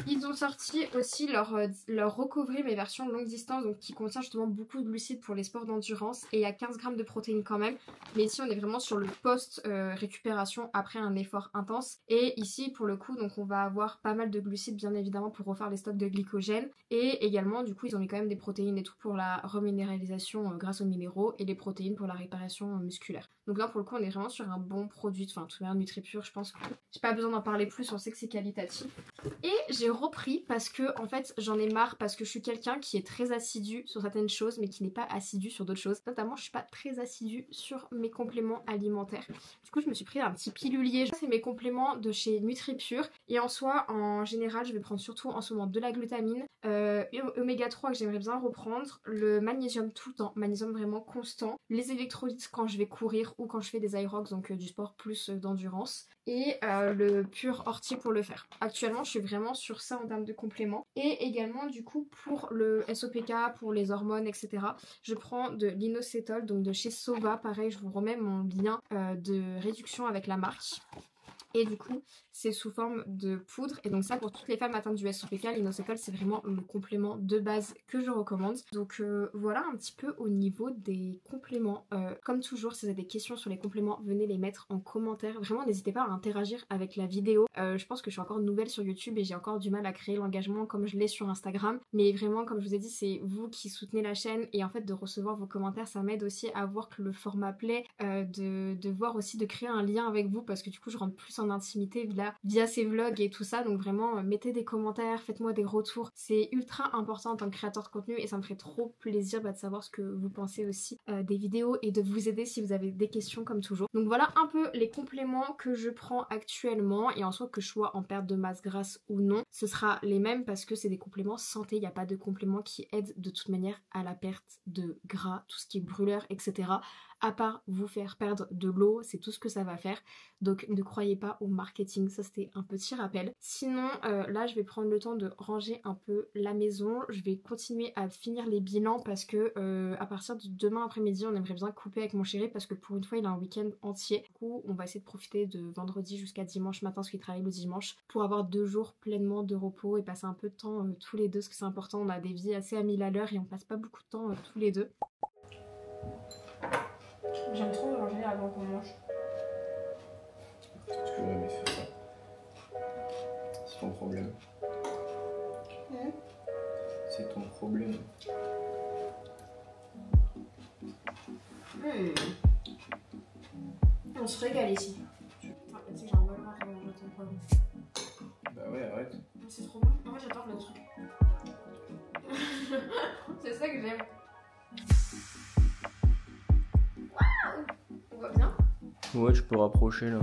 Ils ont sorti aussi leur recovery, mais version longue distance, donc qui contient justement beaucoup de glucides pour les sports d'endurance et il y a 15 grammes de protéines quand même. Mais ici on est vraiment sur le post-récupération après un effort intense. Et ici pour le coup donc on va avoir pas mal de glucides bien évidemment pour refaire les stocks de glycogène. Et également du coup ils ont mis quand même des protéines et tout pour la reminéralisation grâce aux minéraux et les protéines pour la réparation musculaire. Donc là pour le coup on est vraiment sur un bon produit, enfin tout manière NutriPure je pense que j'ai pas besoin d'en parler plus, on sait que c'est qualitatif. Et j'ai repris parce que en fait j'en ai marre parce que je suis quelqu'un qui est très assidu sur certaines choses mais qui n'est pas assidu sur d'autres choses. Notamment je suis pas très assidue sur mes compléments alimentaires. Du coup je me suis pris un petit pilulier. C'est mes compléments de chez NutriPure et en soi en général je vais prendre surtout en ce moment de la glutamine, oméga 3 que j'aimerais bien reprendre, le magnésium tout le temps, magnésium vraiment constant, les électrolytes quand je vais courir ou quand je fais des aerobics donc du sport plus d'endurance et le pur ortie pour le faire. Actuellement je suis vraiment sur ça en termes de compléments et également du coup pour le SOPK, pour les hormones etc. je prends de l'inocétol donc de chez Sova, pareil je vous remets mon lien de réduction avec la marque. Et du coup, c'est sous forme de poudre. Et donc ça, pour toutes les femmes atteintes du SOPK, l'inocétol, c'est vraiment le complément de base que je recommande. Donc voilà un petit peu au niveau des compléments. Comme toujours, si vous avez des questions sur les compléments, venez les mettre en commentaire. Vraiment, n'hésitez pas à interagir avec la vidéo. Je pense que je suis encore nouvelle sur YouTube et j'ai encore du mal à créer l'engagement comme je l'ai sur Instagram. Mais vraiment, comme je vous ai dit, c'est vous qui soutenez la chaîne. Et en fait, de recevoir vos commentaires, ça m'aide aussi à voir que le format plaît. De voir aussi, de créer un lien avec vous. Parce que du coup, je rentre plus en intimité via ces vlogs et tout ça. Donc vraiment mettez des commentaires, faites-moi des retours, c'est ultra important en tant que créateur de contenu et ça me ferait trop plaisir de savoir ce que vous pensez aussi des vidéos et de vous aider si vous avez des questions comme toujours. Donc voilà un peu les compléments que je prends actuellement et en soit que je sois en perte de masse grasse ou non, ce sera les mêmes parce que c'est des compléments santé, il n'y a pas de compléments qui aident de toute manière à la perte de gras, tout ce qui est brûleur etc. À part vous faire perdre de l'eau, c'est tout ce que ça va faire. Donc ne croyez pas au marketing, ça c'était un petit rappel. Sinon là je vais prendre le temps de ranger un peu la maison. Je vais continuer à finir les bilans parce que à partir de demain après-midi on aimerait bien couper avec mon chéri parce que pour une fois il a un week-end entier. Du coup on va essayer de profiter de vendredi jusqu'à dimanche matin parce qu'il travaille le dimanche pour avoir 2 jours pleinement de repos et passer un peu de temps tous les deux parce que c'est important. On a des vies assez à 1000 à l'heure et on passe pas beaucoup de temps tous les deux. J'aime trop manger avant qu'on mange. Tu peux jamais faire ça. C'est ton problème. C'est ton problème. On se régale ici. Tu sais que j'ai un bol noir avant de manger ton poivron. Bah ouais, arrête. C'est trop bon. Moi j'adore le truc. C'est ça que j'aime. Waouh! On voit bien? Ouais, tu peux rapprocher là.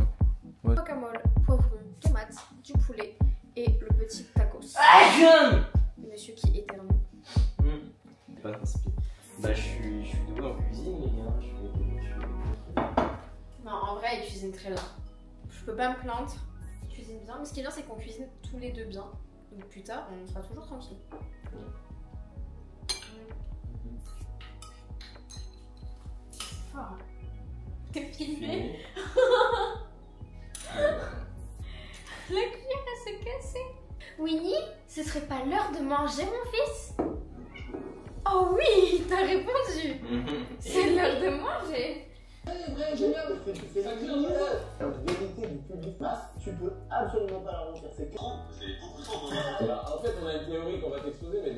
Ouais. Guacamole, poivron, tomate, du poulet et le petit tacos. Monsieur qui éternue. Pas inspiré. Bah je suis doué en cuisine les gars. Non en vrai il cuisine très bien. Je peux pas me plaindre. Il cuisine bien. Mais ce qui est bien c'est qu'on cuisine tous les deux bien. Donc plus tard on sera toujours tranquille. C'est fort. T'es filmé. La cuillère elle s'est cassée. Winnie, ce serait pas l'heure de manger mon fils? Oh oui, t'as répondu. C'est l'heure de manger. La vérité du public masse, tu peux absolument pas la remplir. C'est clair. En fait, on a une théorie qu'on va t'exposer, mais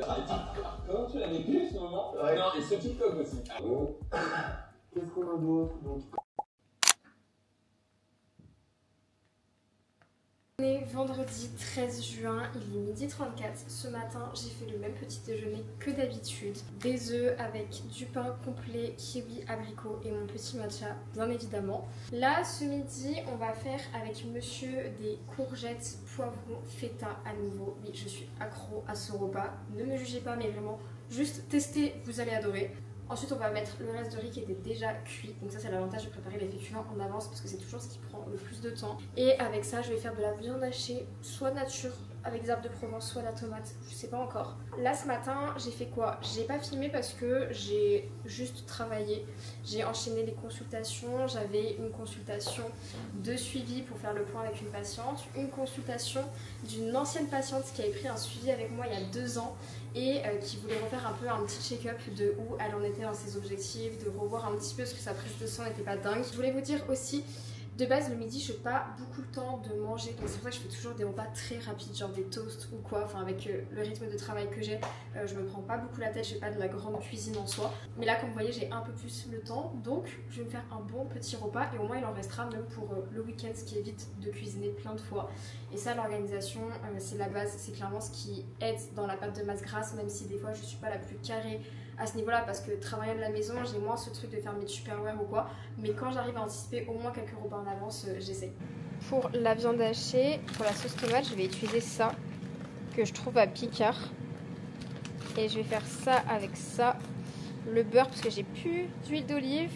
comment tu l'as vécu ce moment? Non, et ce TikTok aussi. Qu'est-ce qu'on a d'autre? On est vendredi 13 juin, il est 12h34. Ce matin, j'ai fait le même petit déjeuner que d'habitude. Des œufs avec du pain complet, kiwi, abricot et mon petit matcha, bien évidemment. Là, ce midi, on va faire avec monsieur des courgettes, poivrons, feta à nouveau. Oui, je suis accro à ce repas. Ne me jugez pas, mais vraiment, juste testez, vous allez adorer. Ensuite on va mettre le reste de riz qui était déjà cuit. Donc ça c'est l'avantage de préparer les féculents en avance parce que c'est toujours ce qui prend le plus de temps. Et avec ça je vais faire de la viande hachée, soit nature avec des herbes de Provence, soit la tomate, je sais pas encore. Là ce matin j'ai fait quoi? J'ai pas filmé parce que j'ai juste travaillé. J'ai enchaîné les consultations, j'avais une consultation de suivi pour faire le point avec une patiente, une consultation d'une ancienne patiente qui avait pris un suivi avec moi il y a 2 ans et qui voulait refaire un peu un petit check-up de où elle en était dans ses objectifs, de revoir un petit peu parce que sa prise de sang n'était pas dingue. Je voulais vous dire aussi, de base le midi je n'ai pas beaucoup le temps de manger, donc c'est pour ça que je fais toujours des repas très rapides, genre des toasts ou quoi, enfin avec le rythme de travail que j'ai, je me prends pas beaucoup la tête, je fais pas de la grande cuisine en soi, mais là comme vous voyez j'ai un peu plus le temps, donc je vais me faire un bon petit repas et au moins il en restera même pour le week-end, ce qui évite de cuisiner plein de fois. Et ça l'organisation c'est la base, c'est clairement ce qui aide dans la perte de masse grasse, même si des fois je suis pas la plus carrée à ce niveau là parce que travaillant de la maison j'ai moins ce truc de faire mes tupperware ou quoi, mais quand j'arrive à anticiper au moins quelques repas en avance j'essaie. Pour la viande hachée, pour la sauce tomate je vais utiliser ça que je trouve à Picard et je vais faire ça avec ça, le beurre parce que j'ai plus d'huile d'olive,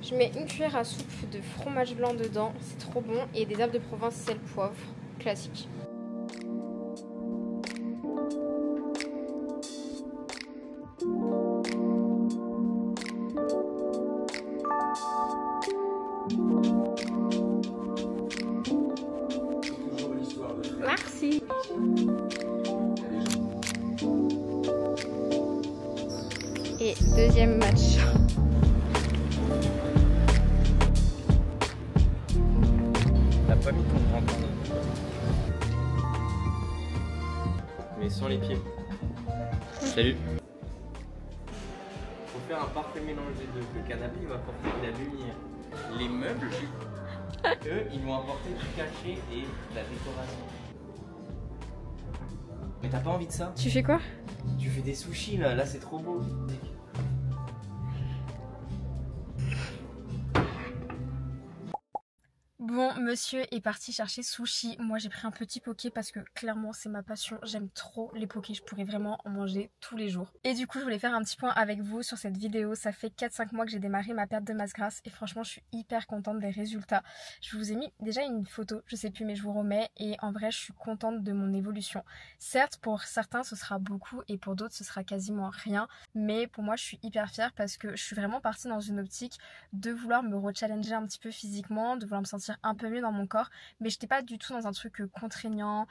je mets une cuillère à soupe de fromage blanc dedans, c'est trop bon, et des herbes de Provence, sel, poivre, classique. Merci. Et deuxième match. T'as pas mis ton grand corps. Mais sans les pieds. Salut. Faut faire un parfait mélange des deux. Le canapé il va apporter de la lumière. Les meubles, eux, ils vont apporter du cachet et de la décoration. Mais t'as pas envie de ça? Tu fais quoi? Tu fais des sushis là c'est trop beau. Bon, monsieur est parti chercher sushi. Moi, j'ai pris un petit poké parce que clairement, c'est ma passion. J'aime trop les pokés. Je pourrais vraiment en manger tous les jours. Et du coup, je voulais faire un petit point avec vous sur cette vidéo. Ça fait 4-5 mois que j'ai démarré ma perte de masse grasse et franchement, je suis hyper contente des résultats. Je vous ai mis déjà une photo, je sais plus, mais je vous remets. Et en vrai, je suis contente de mon évolution. Certes, pour certains, ce sera beaucoup et pour d'autres, ce sera quasiment rien. Mais pour moi, je suis hyper fière parce que je suis vraiment partie dans une optique de vouloir me rechallenger un petit peu physiquement, de vouloir me sentir un peu mieux dans mon corps, mais j'étais pas du tout dans un truc contraignant,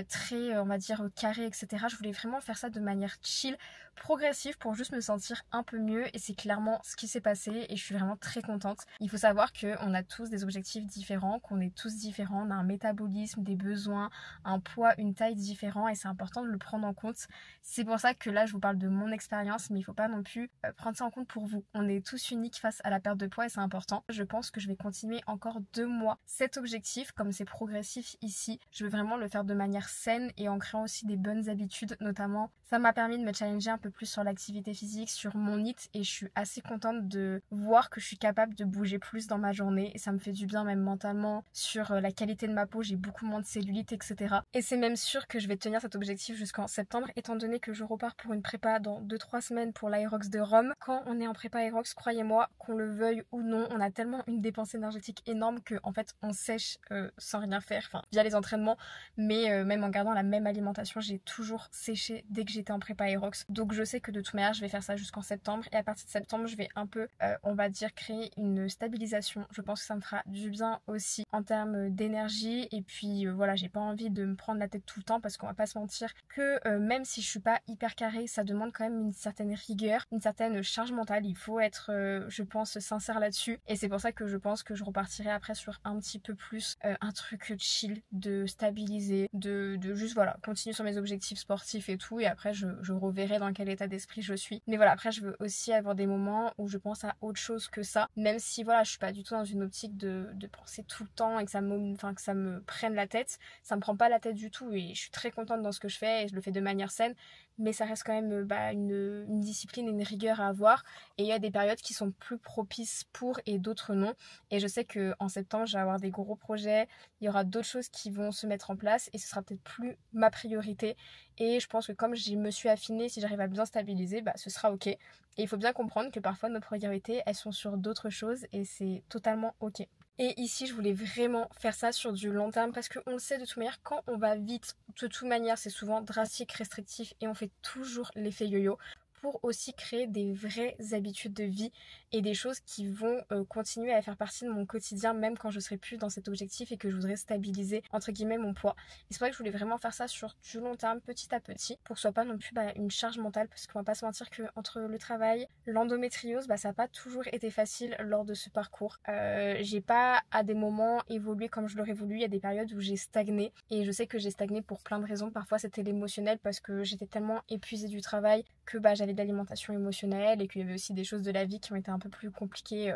très on va dire carré, etc. Je voulais vraiment faire ça de manière chill, progressive, pour juste me sentir un peu mieux, et c'est clairement ce qui s'est passé et je suis vraiment très contente. Il faut savoir qu'on a tous des objectifs différents, qu'on est tous différents, on a un métabolisme, des besoins, un poids, une taille différents, et c'est important de le prendre en compte. C'est pour ça que là je vous parle de mon expérience, mais il faut pas non plus prendre ça en compte pour vous. On est tous uniques face à la perte de poids et c'est important. Je pense que je vais continuer encore 2 mois cet objectif, comme c'est progressif ici. Je veux vraiment le faire de manière saine et en créant aussi des bonnes habitudes, notamment ça m'a permis de me challenger un peu plus sur l'activité physique, sur mon NEAT, et je suis assez contente de voir que je suis capable de bouger plus dans ma journée et ça me fait du bien même mentalement, sur la qualité de ma peau, j'ai beaucoup moins de cellulite, etc. Et c'est même sûr que je vais tenir cet objectif jusqu'en septembre, étant donné que je repars pour une prépa dans 2-3 semaines pour l'Aerox de Rome. Quand on est en prépa Aerox, croyez-moi, qu'on le veuille ou non, on a tellement une dépense énergétique énorme que en fait on sèche sans rien faire, enfin via les entraînements, mais même en gardant la même alimentation, j'ai toujours séché dès que j'étais en prépa Aerox. Donc je sais que de toute manière je vais faire ça jusqu'en septembre, et à partir de septembre je vais un peu on va dire créer une stabilisation. Je pense que ça me fera du bien aussi en termes d'énergie, et puis voilà, j'ai pas envie de me prendre la tête tout le temps, parce qu'on va pas se mentir que même si je suis pas hyper carrée, ça demande quand même une certaine rigueur, une certaine charge mentale. Il faut être je pense sincère là-dessus, et c'est pour ça que je pense que je repartirai après sur un petit peu plus un truc chill, de stabiliser, de juste voilà continuer sur mes objectifs sportifs et tout, et après je reverrai dans quel état d'esprit je suis. Mais voilà, après je veux aussi avoir des moments où je pense à autre chose que ça, même si voilà je suis pas du tout dans une optique de penser tout le temps et que ça me prenne la tête. Ça me prend pas la tête du tout et je suis très contente dans ce que je fais et je le fais de manière saine, mais ça reste quand même une discipline et une rigueur à avoir, et il y a des périodes qui sont plus propices pour et d'autres non, et je sais qu'en septembre je vais avoir des gros projets, il y aura d'autres choses qui vont se mettre en place et ce sera peut-être plus ma priorité, Et je pense que comme je me suis affinée, si j'arrive à bien stabiliser, bah, ce sera ok. Et il faut bien comprendre que parfois nos priorités, elles sont sur d'autres choses et c'est totalement ok. Et ici, je voulais vraiment faire ça sur du long terme parce qu'on le sait de toute manière, quand on va vite, de toute manière, c'est souvent drastique, restrictif et on fait toujours l'effet yo-yo pour aussi créer des vraies habitudes de vie et des choses qui vont continuer à faire partie de mon quotidien même quand je serai plus dans cet objectif et que je voudrais stabiliser entre guillemets mon poids. Et c'est vrai que je voulais vraiment faire ça sur du long terme, petit à petit, pour que ce soit pas non plus une charge mentale, parce qu'on va pas se mentir que entre le travail, l'endométriose, ça n'a pas toujours été facile lors de ce parcours. J'ai pas à des moments évolué comme je l'aurais voulu, il y a des périodes où j'ai stagné et je sais que j'ai stagné pour plein de raisons. Parfois c'était l'émotionnel parce que j'étais tellement épuisée du travail que j'avais de l'alimentation émotionnelle et qu'il y avait aussi des choses de la vie qui ont été un peu plus compliquées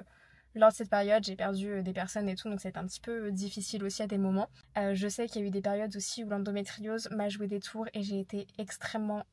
lors de cette période. J'ai perdu des personnes et tout, donc ça a été un petit peu difficile aussi à des moments. Je sais qu'il y a eu des périodes aussi où l'endométriose m'a joué des tours et j'ai été extrêmement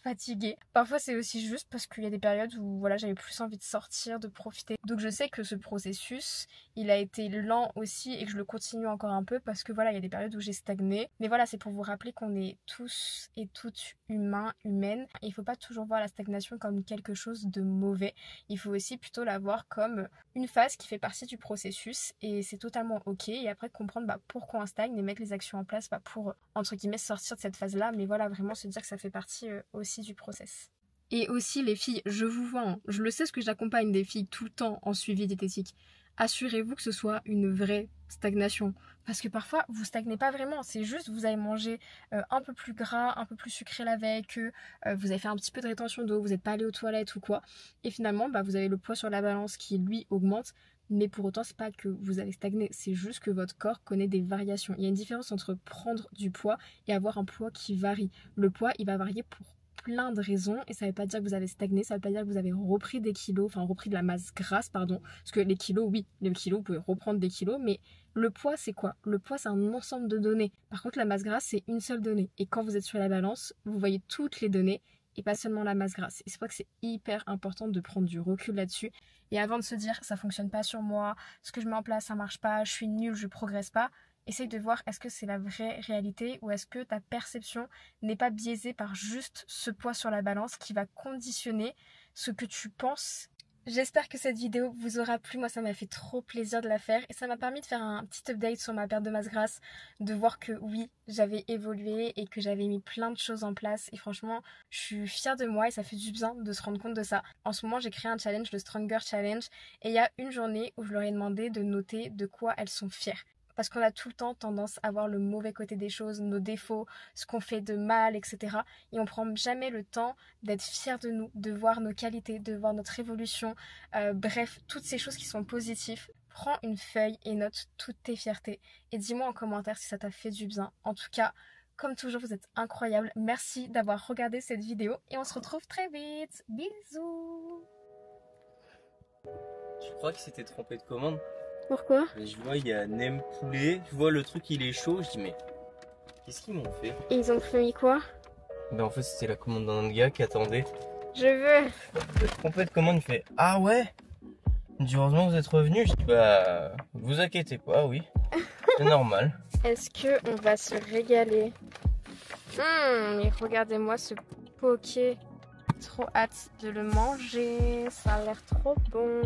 fatiguée. Parfois c'est aussi juste parce qu'il y a des périodes où voilà, j'avais plus envie de sortir, de profiter. Donc je sais que ce processus, il a été lent aussi et que je le continue encore un peu parce que voilà, il y a des périodes où j'ai stagné. Mais voilà, c'est pour vous rappeler qu'on est tous et toutes humains, humaines. Et il faut pas toujours voir la stagnation comme quelque chose de mauvais. Il faut aussi plutôt la voir comme une phase qui fait partie du processus et c'est totalement ok. Et après comprendre pourquoi on stagne et mettre les actions en place pour entre guillemets sortir de cette phase-là. Mais voilà, vraiment se dire que ça fait partie aussi du process. Et aussi les filles, je vous vois, je le sais parce que j'accompagne des filles tout le temps en suivi diététique. Assurez-vous que ce soit une vraie stagnation. Parce que parfois, vous stagnez pas vraiment. C'est juste, vous avez mangé un peu plus gras, un peu plus sucré la veille, que vous avez fait un petit peu de rétention d'eau, vous n'êtes pas allé aux toilettes ou quoi. Et finalement, vous avez le poids sur la balance qui, lui, augmente. Mais pour autant, c'est pas que vous allez stagner. C'est juste que votre corps connaît des variations. Il y a une différence entre prendre du poids et avoir un poids qui varie. Le poids, il va varier pour plein de raisons et ça veut pas dire que vous avez stagné, ça veut pas dire que vous avez repris des kilos, enfin repris de la masse grasse, pardon, parce que les kilos, oui, les kilos, vous pouvez reprendre des kilos, mais le poids c'est quoi? Le poids c'est un ensemble de données. Par contre la masse grasse c'est une seule donnée et quand vous êtes sur la balance, vous voyez toutes les données et pas seulement la masse grasse. Et c'est pour ça que c'est hyper important de prendre du recul là-dessus et avant de se dire ça fonctionne pas sur moi, ce que je mets en place ça marche pas, je suis nulle, je progresse pas. Essaye de voir est-ce que c'est la vraie réalité ou est-ce que ta perception n'est pas biaisée par juste ce poids sur la balance qui va conditionner ce que tu penses. J'espère que cette vidéo vous aura plu, moi ça m'a fait trop plaisir de la faire et ça m'a permis de faire un petit update sur ma perte de masse grasse, de voir que oui, j'avais évolué et que j'avais mis plein de choses en place et franchement je suis fière de moi et ça fait du bien de se rendre compte de ça. En ce moment j'ai créé un challenge, le Stronger Challenge, et il y a une journée où je leur ai demandé de noter de quoi elles sont fières. Parce qu'on a tout le temps tendance à voir le mauvais côté des choses, nos défauts, ce qu'on fait de mal, etc. Et on prend jamais le temps d'être fier de nous, de voir nos qualités, de voir notre évolution. Bref, toutes ces choses qui sont positives. Prends une feuille et note toutes tes fiertés. Et dis-moi en commentaire si ça t'a fait du bien. En tout cas, comme toujours, vous êtes incroyables. Merci d'avoir regardé cette vidéo. Et on se retrouve très vite. Bisous. Je crois qu'il s'était trompé de commande. Pourquoi? Mais je vois, il y a Nem poulet, je vois le truc il est chaud, je dis mais qu'est-ce qu'ils m'ont fait? Et ils ont mis quoi? En fait c'était la commande d'un gars qui attendait. Je veux. Il s'est trompé de commande, il fait ah ouais? Il me dit heureusement vous êtes revenu, je dis vous inquiétez pas, oui, c'est normal. Est-ce que on va se régaler? Mais regardez-moi ce poké. Trop hâte de le manger, ça a l'air trop bon.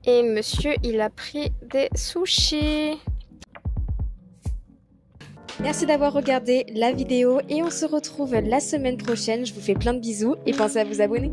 Et monsieur, il a pris des sushis. Merci d'avoir regardé la vidéo et on se retrouve la semaine prochaine. Je vous fais plein de bisous et pensez à vous abonner.